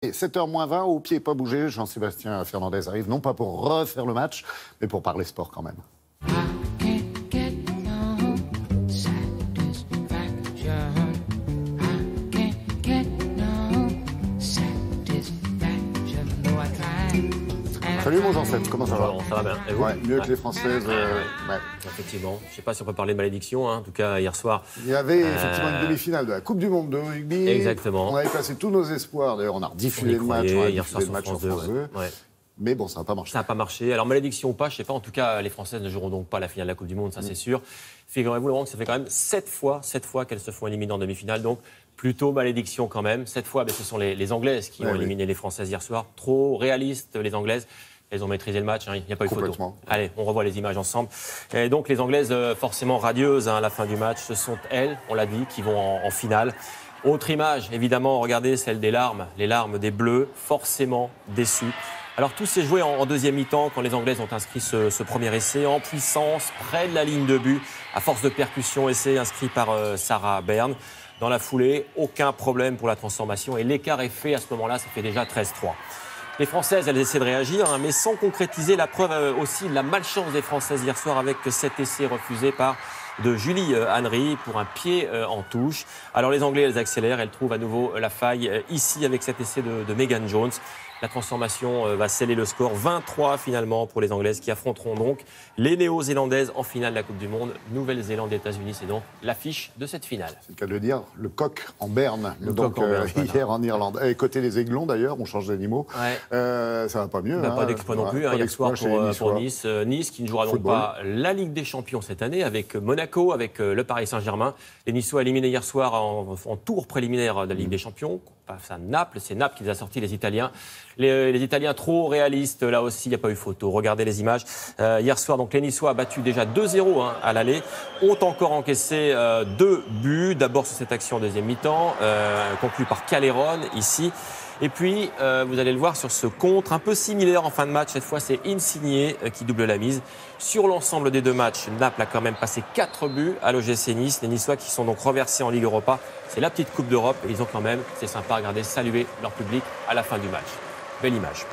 Et 7h moins 20, au pied pas bougé, Jean-Sébastien Fernandez arrive non pas pour refaire le match, mais pour parler sport quand même. Salut mon Jean-Seb, comment ça va? Ça va bien. Et vous? Mieux que les Françaises. Effectivement. Je ne sais pas si on peut parler de malédiction, hein. En tout cas hier soir. Il y avait effectivement une demi-finale de la Coupe du Monde de rugby. Exactement. On avait placé tous nos espoirs. D'ailleurs, on a rediffusé le match. On a hier soir diffusé le match sur sur France 2. Mais bon, ça n'a pas marché. Ça n'a pas marché. Alors, malédiction ou pas, je ne sais pas. En tout cas, les Françaises ne joueront donc pas la finale de la Coupe du Monde, ça c'est sûr. Figurez-vous, Laurent, que ça fait quand même 7 fois qu'elles se font éliminer en demi-finale. Donc, plutôt malédiction quand même. 7 fois, ce sont les Anglaises qui ont éliminé les Françaises hier soir. Trop réalistes, les Anglaises. Elles ont maîtrisé le match, il n'y a pas eu photo. Allez, on revoit les images ensemble. Et donc, les Anglaises, forcément radieuses à la fin du match, ce sont elles, on l'a dit, qui vont en finale. Autre image, évidemment, regardez, celle des larmes, les larmes des Bleus, forcément déçues. Alors tout s'est joué en deuxième mi-temps quand les Anglaises ont inscrit ce premier essai en puissance, près de la ligne de but, à force de percussion, essai inscrit par Sarah Bern. Dans la foulée, aucun problème pour la transformation et l'écart est fait à ce moment-là, ça fait déjà 13-3. Les Françaises, elles essaient de réagir, mais sans concrétiser. La preuve aussi de la malchance des Françaises hier soir avec cet essai refusé de Julie Henry pour un pied en touche. Alors les Anglais, elles accélèrent, elles trouvent à nouveau la faille ici avec cet essai de Megan Jones. La transformation va sceller le score. 23 finalement pour les Anglaises qui affronteront donc les Néo-Zélandaises en finale de la Coupe du Monde. Nouvelle-Zélande, États-Unis, c'est donc l'affiche de cette finale. C'est le cas de le dire, le coq en berne. Hier en Irlande. Et côté les Aiglons d'ailleurs, on change d'animaux. Ça va pas mieux. Pas d'exploit non plus. Hier soir pour Nice. Nice qui ne jouera donc pas la Ligue des Champions cette année avec Monaco, avec le Paris Saint-Germain. Les Niçois éliminés hier soir en tour préliminaire de la Ligue des Champions. Face à Naples, c'est Naples qui les a sortis, les Italiens. Les Italiens trop réalistes, là aussi, il n'y a pas eu photo. Regardez les images. Hier soir, donc, les Niçois battus déjà 2-0 à l'aller, ont encore encaissé 2 buts. D'abord sur cette action en deuxième mi-temps, conclue par Caléron, ici. Et puis, vous allez le voir sur ce contre, un peu similaire en fin de match. Cette fois, c'est Insigne qui double la mise. Sur l'ensemble des 2 matchs, Naples a quand même passé 4 buts à l'OGC Nice. Les Niçois qui sont donc reversés en Ligue Europa. C'est la petite Coupe d'Europe. Et ils ont quand même, c'est sympa, regardez, saluer leur public à la fin du match. Belle image.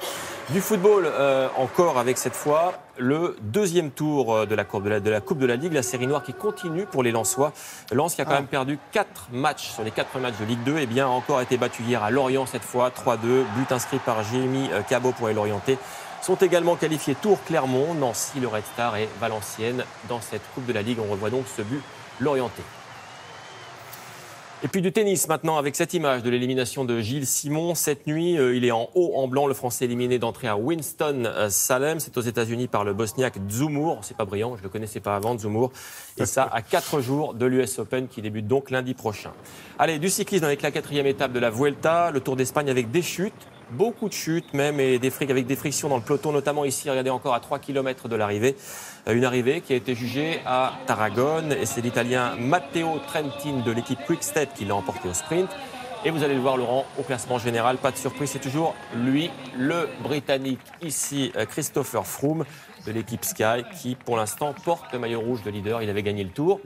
Du football encore avec cette fois le deuxième tour de la Coupe de la Ligue, la série noire qui continue pour les Lensois. Lens qui a quand même perdu 4 matchs sur les 4 matchs de Ligue 2 et bien a encore été battu hier à Lorient cette fois, 3-2, but inscrit par Jérémy Cabot pour les Lorientais. Sont également qualifiés Tours, Clermont, Nancy, le Red Star et Valenciennes. Dans cette Coupe de la Ligue, on revoit donc ce but Lorientais. Et puis du tennis maintenant avec cette image de l'élimination de Gilles Simon. Cette nuit, il est en haut en blanc, le Français éliminé d'entrée à Winston-Salem. C'est aux États-Unis par le Bosniaque Dzumhur. C'est pas brillant, je ne le connaissais pas avant, Dzumhur. Et ça à 4 jours de l'US Open qui débute donc lundi prochain. Allez, du cyclisme avec la 4e étape de la Vuelta, le Tour d'Espagne avec des chutes. Beaucoup de chutes même et avec des frictions dans le peloton, notamment ici, regardez encore à 3 km de l'arrivée. Une arrivée qui a été jugée à Tarragone et c'est l'Italien Matteo Trentin de l'équipe Quick-Step qui l'a emporté au sprint. Et vous allez le voir, Laurent, au classement général, pas de surprise, c'est toujours lui, le Britannique, ici Christopher Froome de l'équipe Sky qui pour l'instant porte le maillot rouge de leader. Il avait gagné le Tour.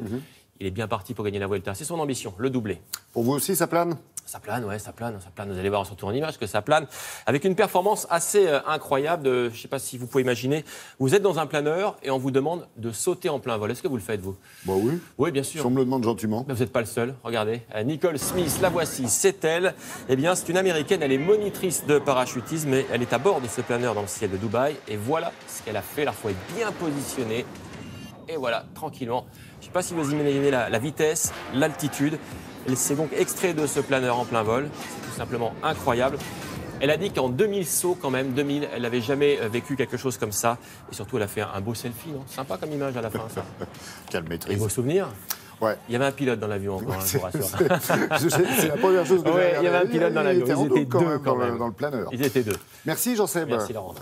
Il est bien parti pour gagner la Vuelta. C'est son ambition, le doublé. Pour vous aussi, ça plane? Ça plane, ouais, ça plane. Vous allez voir surtout en image que ça plane. Avec une performance assez incroyable. Je ne sais pas si vous pouvez imaginer. Vous êtes dans un planeur et on vous demande de sauter en plein vol. Est-ce que vous le faites, vous? Bah oui. Oui, bien sûr. Si on me le demande gentiment. Mais vous n'êtes pas le seul. Regardez. Nicole Smith, la voici. C'est elle. Eh bien, c'est une Américaine. Elle est monitrice de parachutisme et elle est à bord de ce planeur dans le ciel de Dubaï. Et voilà ce qu'elle a fait. Il faut être bien positionné. Et voilà, tranquillement. Je ne sais pas si vous imaginez la vitesse, l'altitude. Elle s'est donc extraite de ce planeur en plein vol. C'est tout simplement incroyable. Elle a dit qu'en 2000 sauts, quand même, 2000, elle n'avait jamais vécu quelque chose comme ça. Et surtout, elle a fait un beau selfie, non? Sympa comme image à la fin, ça. Quelle maîtrise. Et vos souvenirs? Ouais. Il y avait un pilote dans l'avion encore, je vous rassure. C'est la première chose que j'ai regardée. Il y avait un pilote dans l'avion. Ils étaient 2 quand même. Dans le planeur. Ils étaient 2. Merci Jean-Seb. Merci Laurent.